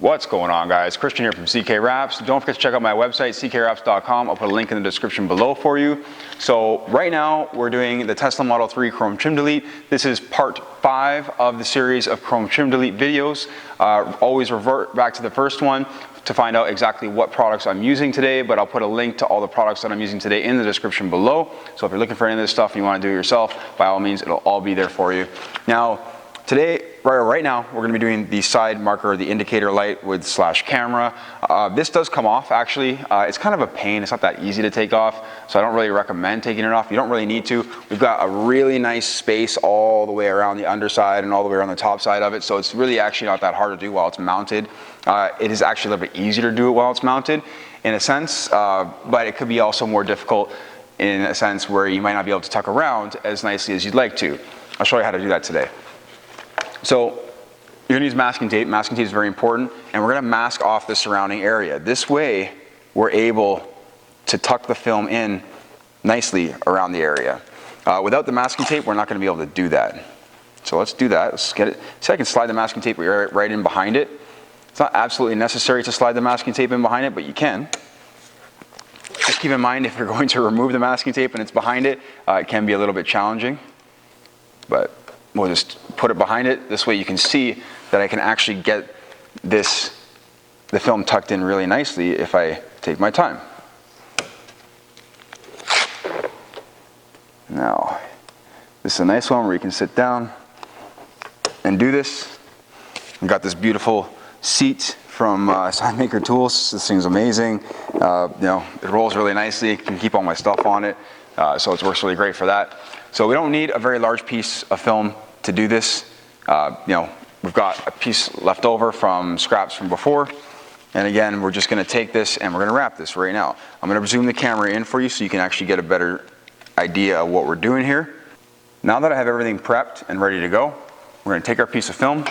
What's going on, guys? Christian here from CK Wraps. Don't forget to check out my website, ckwraps.com. I'll put a link in the description below for you. So right now we're doing the Tesla Model 3 Chrome Trim Delete. This is part 5 of the series of Chrome Trim Delete videos. Always revert back to the first one to find out exactly what products I'm using today, but I'll put a link to all the products that I'm using today in the description below. So if you're looking for any of this stuff and you want to do it yourself, by all means, it'll all be there for you. Now, today, right now, we're going to be doing the side marker, the indicator light with slash camera. This does come off, actually. It's kind of a pain. It's not that easy to take off, so I don't really recommend taking it off. You don't really need to. We've got a really nice space all the way around the underside and all the way around the top side of it, so it's really actually not that hard to do while it's mounted. It is actually a little bit easier to do it while it's mounted, in a sense, but it could be also more difficult in a sense where you might not be able to tuck around as nicely as you'd like to. I'll show you how to do that today. So you're going to use masking tape. Masking tape is very important, and we're going to mask off the surrounding area. This way, we're able to tuck the film in nicely around the area. Without the masking tape, we're not going to be able to do that. So let's do that. Let's get it. So I can slide the masking tape right in behind it. It's not absolutely necessary to slide the masking tape in behind it, but you can. Just keep in mind, if you're going to remove the masking tape and it's behind it, it can be a little bit challenging. But we'll just put it behind it. This way you can see that I can actually get the film tucked in really nicely if I take my time. Now, this is a nice one where you can sit down and do this. We've got this beautiful seat from SignMaker Tools. This thing's amazing. You know, it rolls really nicely. I can keep all my stuff on it, so it works really great for that. So we don't need a very large piece of film to do this. You know, we've got a piece left over from scraps from before. And again, we're just going to take this and we're going to wrap this right now. I'm going to zoom the camera in for you so you can actually get a better idea of what we're doing here. Now that I have everything prepped and ready to go, we're going to take our piece of film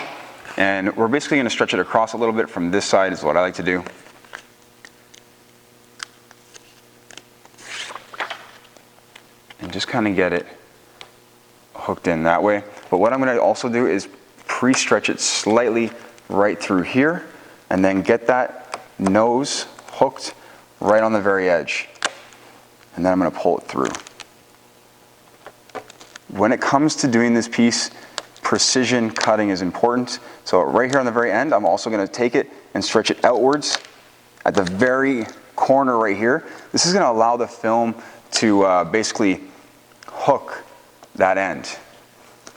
and we're basically going to stretch it across a little bit from this side is what I like to do. And just kind of get it hooked in that way. But what I'm going to also do is pre-stretch it slightly right through here and then get that nose hooked right on the very edge. And then I'm going to pull it through. When it comes to doing this piece, precision cutting is important. So right here on the very end, I'm also going to take it and stretch it outwards at the very corner right here. This is going to allow the film to basically hook that end.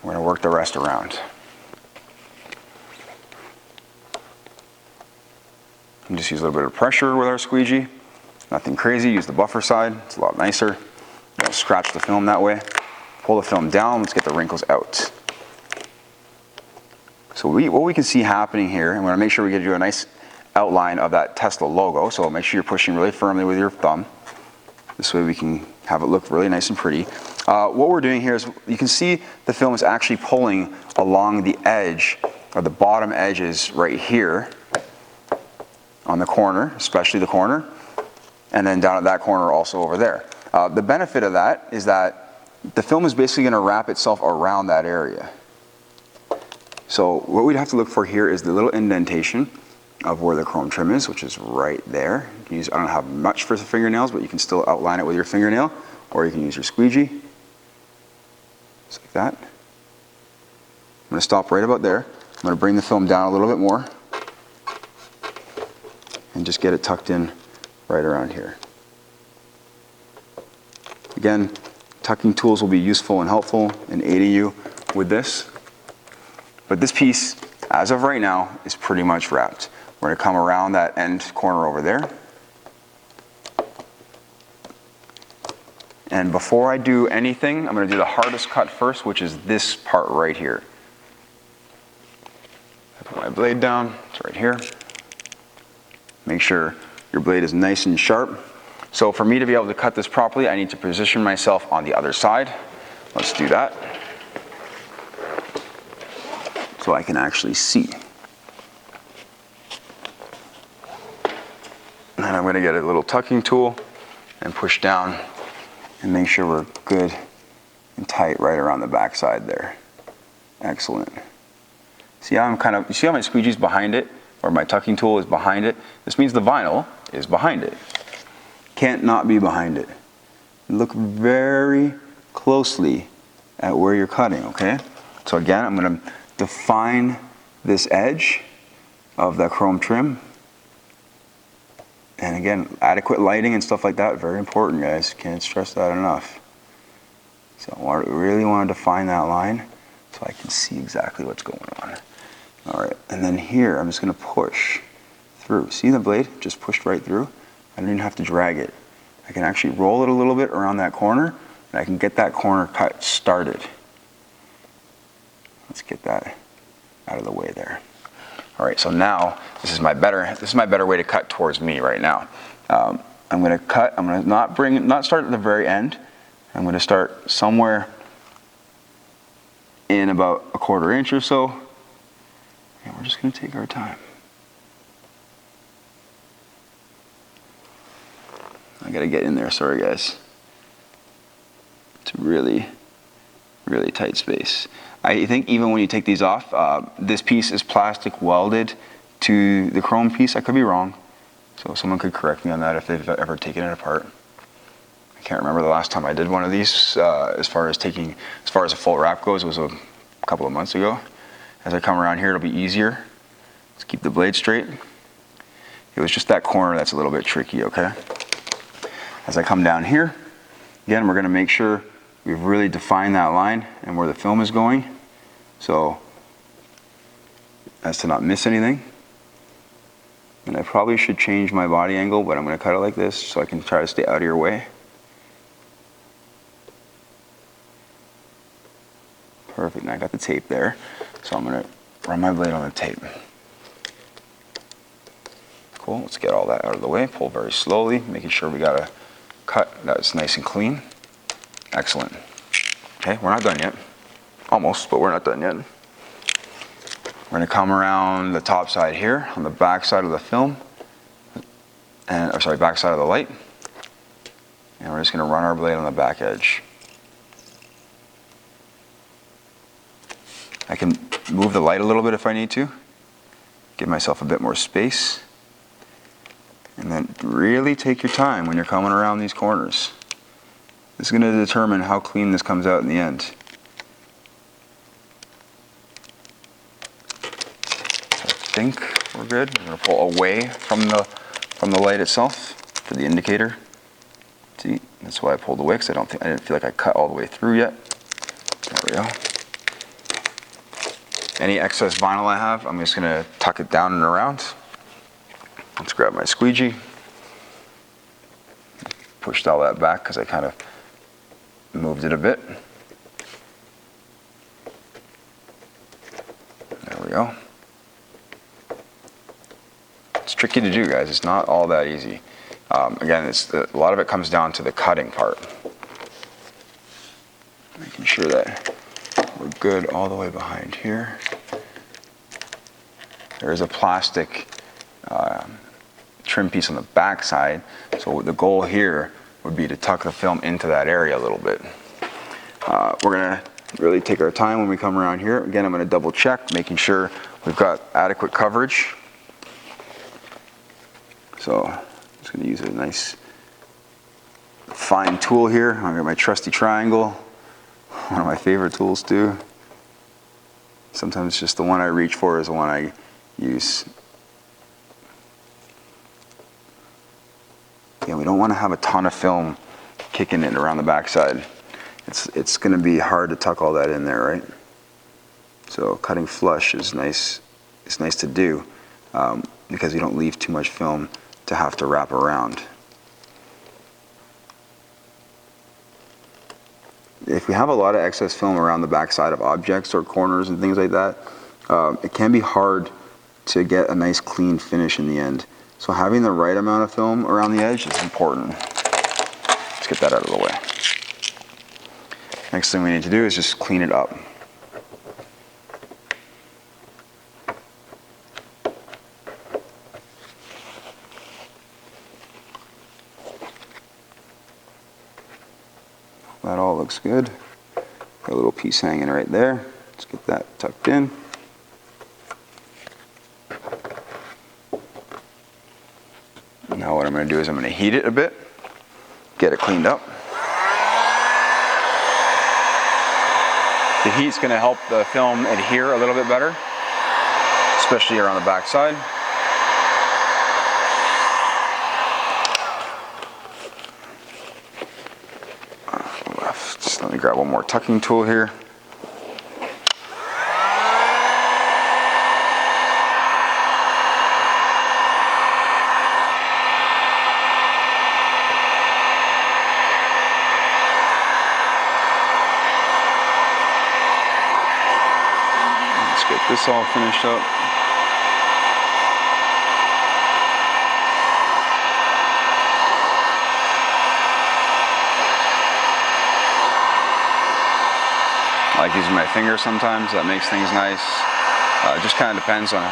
We're going to work the rest around. And just use a little bit of pressure with our squeegee. Nothing crazy. Use the buffer side. It's a lot nicer. You know, scratch the film that way. Pull the film down. Let's get the wrinkles out. So what we can see happening here, and we're going to make sure we get you a nice outline of that Tesla logo. So make sure you're pushing really firmly with your thumb. This way we can have it look really nice and pretty. What we're doing here is you can see the film is actually pulling along the edge, or the bottom edges right here on the corner, especially the corner, and then down at that corner also over there. The benefit of that is that the film is basically going to wrap itself around that area. So what we'd have to look for here is the little indentation of where the chrome trim is, which is right there. You can use, I don't have much for the fingernails, but you can still outline it with your fingernail, or you can use your squeegee. Just like that. I'm going to stop right about there. I'm going to bring the film down a little bit more and just get it tucked in right around here. Again, tucking tools will be useful and helpful in aiding you with this. But this piece, as of right now, is pretty much wrapped. We're going to come around that end corner over there. And before I do anything, I'm going to do the hardest cut first, which is this part right here. I put my blade down, it's right here. Make sure your blade is nice and sharp. So for me to be able to cut this properly, I need to position myself on the other side. Let's do that. So I can actually see. And I'm going to get a little tucking tool and push down and make sure we're good and tight right around the back side there. Excellent. See how I'm you see how my squeegee's behind it? or my tucking tool is behind it, this means the vinyl is behind it. Can't not be behind it. Look very closely at where you're cutting, okay? So again, I'm going to define this edge of the chrome trim. And again, adequate lighting and stuff like that, very important, guys. Can't stress that enough. So I really want to define that line so I can see exactly what's going on. All right, and then here, I'm just going to push through. See the blade? Just pushed right through. I don't even have to drag it. I can actually roll it a little bit around that corner, and I can get that corner cut started. Let's get that out of the way there. All right, so now this is my better way to cut towards me right now. I'm going to cut. I'm going to not start at the very end. I'm going to start somewhere in about a 1/4 inch or so, and we're just going to take our time. I got to get in there. Sorry, guys. It's really, really tight space. I think even when you take these off, this piece is plastic welded to the chrome piece. I could be wrong, so someone could correct me on that if they've ever taken it apart. I can't remember the last time I did one of these. As far as a full wrap goes, it was a couple of months ago. As I come around here, it'll be easier. Let's keep the blade straight. It was just that corner that's a little bit tricky, okay? As I come down here, again, we're going to make sure we've really defined that line and where the film is going, so as to not miss anything. And I probably should change my body angle, but I'm going to cut it like this so I can try to stay out of your way. Perfect, and I got the tape there, so I'm going to run my blade on the tape. Cool, let's get all that out of the way. Pull very slowly, making sure we got a cut that's nice and clean. Excellent. Okay, we're not done yet. Almost, but we're not done yet. We're going to come around the top side here on the back side of the film, back side of the light, and we're just going to run our blade on the back edge. I can move the light a little bit if I need to, give myself a bit more space, and then really take your time when you're coming around these corners. This is going to determine how clean this comes out in the end. So I think we're good. I'm going to pull away from the light itself for the indicator. See, that's why I pulled away, because I didn't feel like I cut all the way through yet. There we go. Any excess vinyl I have, I'm just going to tuck it down and around. Let's grab my squeegee. Pushed all that back because I kind of moved it a bit. There we go. It's tricky to do, guys. It's not all that easy. Again, a lot of it comes down to the cutting part. Making sure that we're good all the way behind here. There is a plastic trim piece on the back side, so the goal here would be to tuck the film into that area a little bit. We're going to really take our time when we come around here. Again, I'm going to double check, making sure we've got adequate coverage. So I'm just going to use a nice fine tool here. I've got my trusty triangle, one of my favorite tools too. Sometimes just the one I reach for is the one I use. Yeah, we don't want to have a ton of film kicking it around the backside. It's going to be hard to tuck all that in there, right? So cutting flush is nice. It's nice to do because you don't leave too much film to have to wrap around. If we have a lot of excess film around the backside of objects or corners and things like that, it can be hard to get a nice clean finish in the end. So having the right amount of film around the edge is important. Let's get that out of the way. Next thing we need to do is just clean it up. That all looks good. Got a little piece hanging right there. Let's get that tucked in. Now what I'm going to do is I'm going to heat it a bit, get it cleaned up. The heat's going to help the film adhere a little bit better, especially around the back side. Just let me grab one more tucking tool here. Let's get this all finished up. I like using my finger sometimes, that makes things nice. It just kind of depends on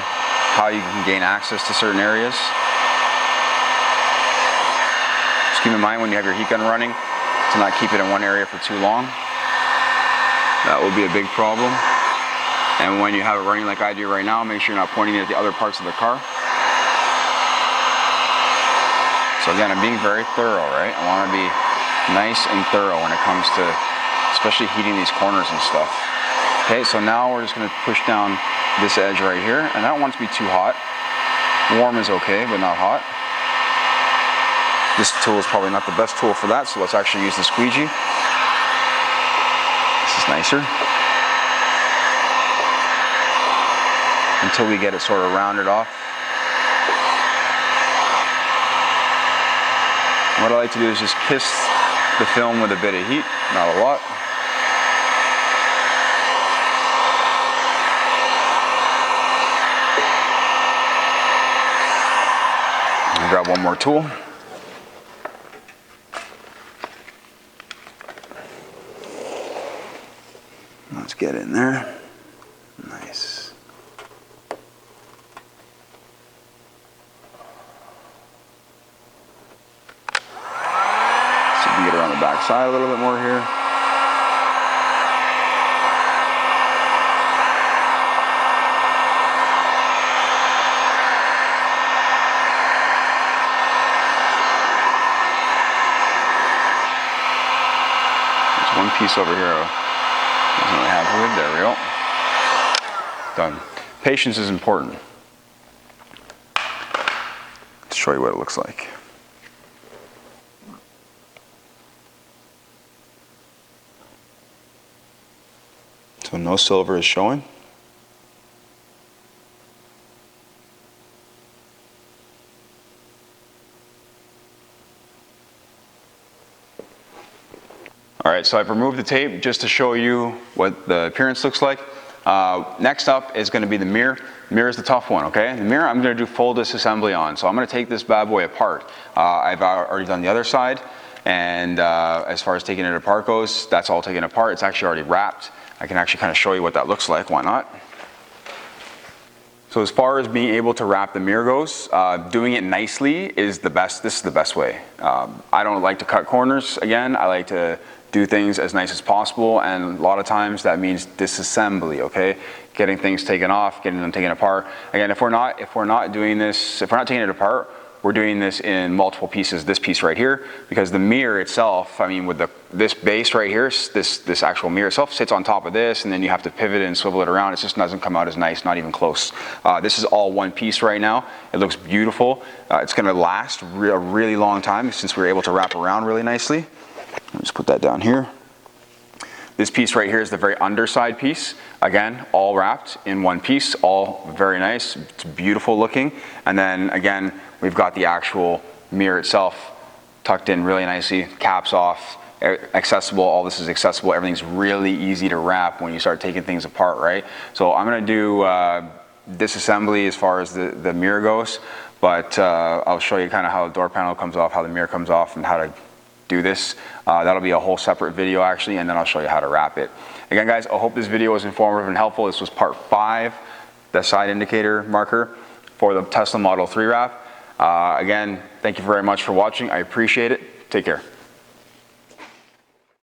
how you can gain access to certain areas. Just keep in mind when you have your heat gun running to not keep it in one area for too long. That will be a big problem. And when you have it running like I do right now, make sure you're not pointing it at the other parts of the car. So again, I'm being very thorough, right? I want to be nice and thorough when it comes to especially heating these corners and stuff. Okay, so now we're just going to push down this edge right here, and I don't want it to be too hot. Warm is okay, but not hot. This tool is probably not the best tool for that, so let's actually use the squeegee. This is nicer. Until we get it sort of rounded off. What I like to do is just kiss the film with a bit of heat, not a lot. Grab one more tool. Let's get in there. Nice. So you can get around the back side a little bit more here. One piece over here I wasn't really happy with. There we go. Done. Patience is important. Let's show you what it looks like. So no silver is showing. All right, so I've removed the tape just to show you what the appearance looks like. Next up is going to be the mirror. The mirror is the tough one, okay? The mirror I'm going to do full disassembly on. So I'm going to take this bad boy apart. I've already done the other side, and as far as taking it apart goes, that's all taken apart. It's actually already wrapped. I can actually kind of show you what that looks like, why not? So as far as being able to wrap the mirror goes, doing it nicely is the best. This is the best way. I don't like to cut corners. Again, I like to do things as nice as possible, and a lot of times that means disassembly, okay? Getting things taken off, getting them taken apart. Again, if we're not doing this, if we're not taking it apart, we're doing this in multiple pieces, this piece right here, because the mirror itself, I mean, with this base right here, this actual mirror itself sits on top of this, and then you have to pivot it and swivel it around. It just doesn't come out as nice, not even close. This is all one piece right now. It looks beautiful. It's gonna last a really long time since we were able to wrap around really nicely. Let me just put that down here. This piece right here is the very underside piece. Again, all wrapped in one piece, all very nice. It's beautiful looking. And then again, we've got the actual mirror itself tucked in really nicely, caps off, accessible. All this is accessible. Everything's really easy to wrap when you start taking things apart, right? So I'm gonna do disassembly as far as the mirror goes, but I'll show you kind of how the door panel comes off, how the mirror comes off, and how to do this. That'll be a whole separate video actually, and then I'll show you how to wrap it. Again guys, I hope this video was informative and helpful. This was part 5, the side indicator marker for the Tesla Model 3 wrap. Again, thank you very much for watching. I appreciate it. Take care.